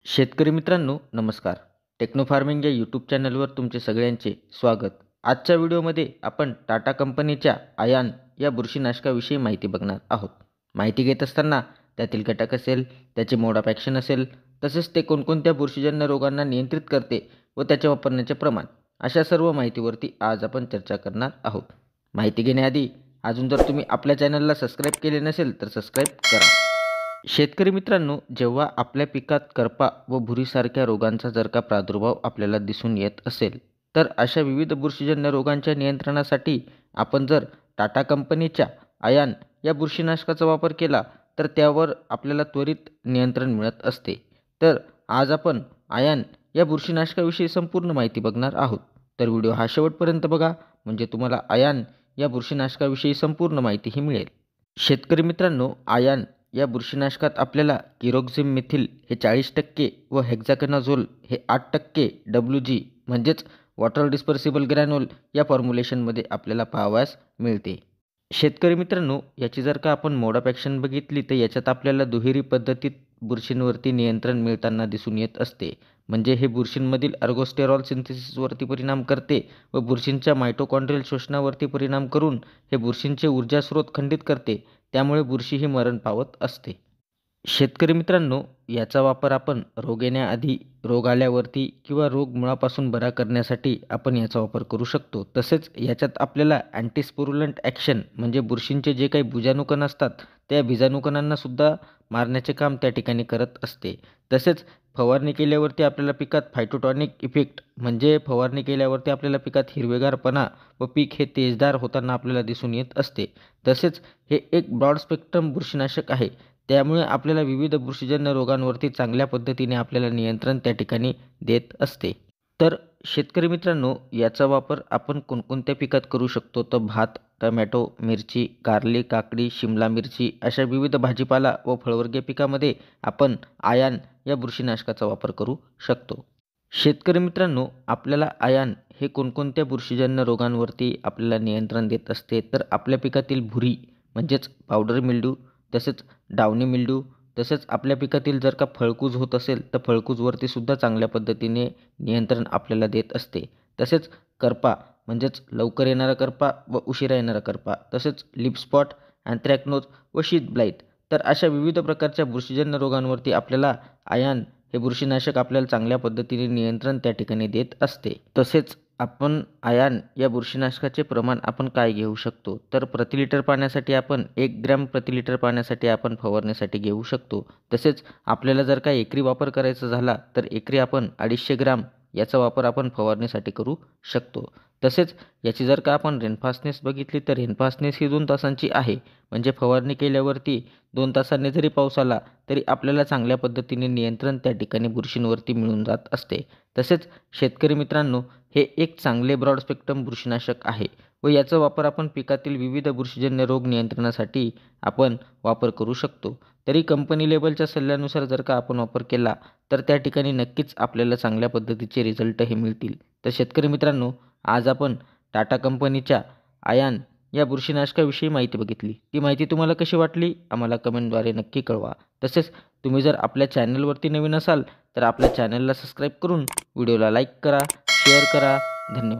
शेतकरी मित्रांनो नमस्कार. टेक्नो फार्मिंग या यूट्यूब चॅनलवर तुमचे सगळ्यांचे स्वागत. आजच्या व्हिडिओमध्ये आपण टाटा कंपनीच्या आयान या बुरशीनाशकाविषयी माहिती बघणार आहोत. माहिती घेत असताना त्यातील घटक असेल, त्याचे मोड ऑफ ॲक्शन असेल, तसेच ते कोणकोणत्या बुरशीजन्य रोगांना नियंत्रित करते व त्याचे वापरण्याचे प्रमाण, अशा सर्व माहितीवरती आज आपण चर्चा करणार आहोत. माहिती घेण्याआधी अजून जर तुम्ही आपल्या चॅनलला सबस्क्राईब केले नसेल तर सबस्क्राईब करा. शेतकरी मित्रांनो, जेव्हा आपल्या पिकात करपा व भुरीसारख्या रोगांचा जर का प्रादुर्भाव आपल्याला दिसून येत असेल, तर अशा विविध बुरशीजन्य रोगांच्या नियंत्रणासाठी आपण जर टाटा कंपनीच्या आयान या बुरशीनाशकाचा वापर केला तर त्यावर आपल्याला त्वरित नियंत्रण मिळत असते. तर आज आपण आयान या बुरशीनाशकाविषयी संपूर्ण माहिती बघणार आहोत. तर व्हिडिओ हा शेवटपर्यंत बघा, म्हणजे तुम्हाला आयान या बुरशीनाशकाविषयी संपूर्ण माहितीही मिळेल. शेतकरी मित्रांनो, आयान या बुरशीनाशकात आपल्याला किरोक्झिम मिथिल हे 40% व हेक्झाकनाझोल हे 8% WG म्हणजेच वॉटर डिस्पर्सिबल ग्रॅन्युल या फॉर्म्युलेशनमध्ये आपल्याला पाहावयास मिळते. शेतकरी मित्रांनो, याची जर का आपण मोड ऑफ ॲक्शन बघितली तर याच्यात आपल्याला दुहेरी पद्धतीत बुरशींवरती नियंत्रण मिळताना दिसून येत असते. म्हणजे हे बुरशींमधील अर्गोस्टेरॉल सिंथेसिसवरती परिणाम करते व बुरशींच्या मायटोकॉन्ड्रियल शोषणावरती परिणाम करून हे बुरशींचे ऊर्जा स्रोत खंडित करते. त्यामुळे बुरशी ही मरण पावत असते. शेतकरी मित्रांनो, याचा वापर आपण रोग येण्याआधी, रोग आल्यावरती किंवा रोग मुळापासून बरा करण्यासाठी आपण याचा वापर करू शकतो. तसेच याच्यात आपल्याला अँटीस्पुरुलंट ॲक्शन म्हणजे बुरशींचे जे काही बीजाणुकण असतात त्या बीजाणुकणांना सुद्धा मारण्याचे काम त्या ठिकाणी करत असते. तसेच फवारणी केल्यावरती आपल्याला पिकात फायटोटॉनिक इफेक्ट म्हणजे फवारणी केल्यावरती आपल्याला पिकात हिरवेगारपणा व पीक हे तेजदार होताना आपल्याला दिसून येत असते. तसेच हे एक ब्रॉड स्पेक्ट्रम बुरशीनाशक आहे. त्यामुळे आपल्याला विविध बुरशीजन्य रोगांवरती चांगल्या पद्धतीने आपल्याला नियंत्रण त्या ठिकाणी देत असते. तर शेतकरी मित्रांनो, याचा वापर आपण कोणकोणत्या पिकात करू शकतो तर भात, टमॅटो, मिरची, कारली, काकडी, शिमला मिरची अशा विविध भाजीपाला व फळवर्गीय पिकामध्ये आपण आयान या बुरशीनाशकाचा वापर करू शकतो. शेतकरी मित्रांनो, आपल्याला आयान हे कोणकोणत्या बुरशीजन्य रोगांवरती आपल्याला नियंत्रण देत असते तर आपल्या पिकातील भुरी म्हणजेच पावडर मिल्ड्यू, तसेच डावणी मिल्ड्यू, तसेच आपल्या पिकातील जर का फळकूज होत असेल तर फळकूजवरती सुद्धा चांगल्या पद्धतीने नियंत्रण आपल्याला देत असते. तसेच करपा म्हणजेच लवकर येणारा करपा व उशिरा येणारा करपा, तसेच लिप स्पॉट, अँथ्रॅकनोज व शीथ ब्लाइट, तर अशा विविध प्रकारच्या बुरशीजन्य रोगांवरती आपल्याला आयान हे बुरशीनाशक आपल्याला चांगल्या पद्धतीने नियंत्रण त्या ठिकाणी देत असते. तसेच आपण आयान या बुरशीनाशकाचे प्रमाण आपण काय घेऊ शकतो तर प्रति लिटर पाण्यासाठी आपण 1 ग्रॅम प्रति लिटर पाण्यासाठी आपण फवारण्यासाठी घेऊ शकतो. तसेच आपल्याला जर का एकरी वापर करायचा झाला तर एकरी आपण 250 ग्राम याचा वापर आपण फवारण्यासाठी करू शकतो. तसेच याची जर का आपण रेनफास्टनेस बघितली तर रेनफास्टनेस ही 2 तासांची आहे. म्हणजे फवारणी केल्यावरती 2 तासांनी जरी पाऊस आला तरी आपल्याला चांगल्या पद्धतीने नियंत्रण त्या ठिकाणी बुरशींवरती मिळून जात असते. तसेच शेतकरी मित्रांनो, हे एक चांगले ब्रॉड स्पेक्ट्रम बुरशीनाशक आहे व याचा वापर आपण पिकातील विविध बुरशीजन्य रोग नियंत्रणासाठी आपण वापर करू शकतो. तरी कंपनी लेबलच्या सल्ल्यानुसार जर का आपण वापर केला तर त्या ठिकाणी नक्कीच आपल्याला चांगल्या पद्धतीचे रिझल्ट हे मिळतील. तर शेतकरी मित्रांनो, आज आपण टाटा कंपनीच्या आयान या बुरशीनाशकाविषयी माहिती बघितली. ती माहिती तुम्हाला कशी वाटली आम्हाला कमेंटद्वारे नक्की कळवा. तसेच तुम्ही जर आपल्या चॅनलवरती नवीन असाल तर आपल्या चॅनलला सबस्क्राईब करून व्हिडिओला लाईक करा, शेअर करा. धन्यवाद.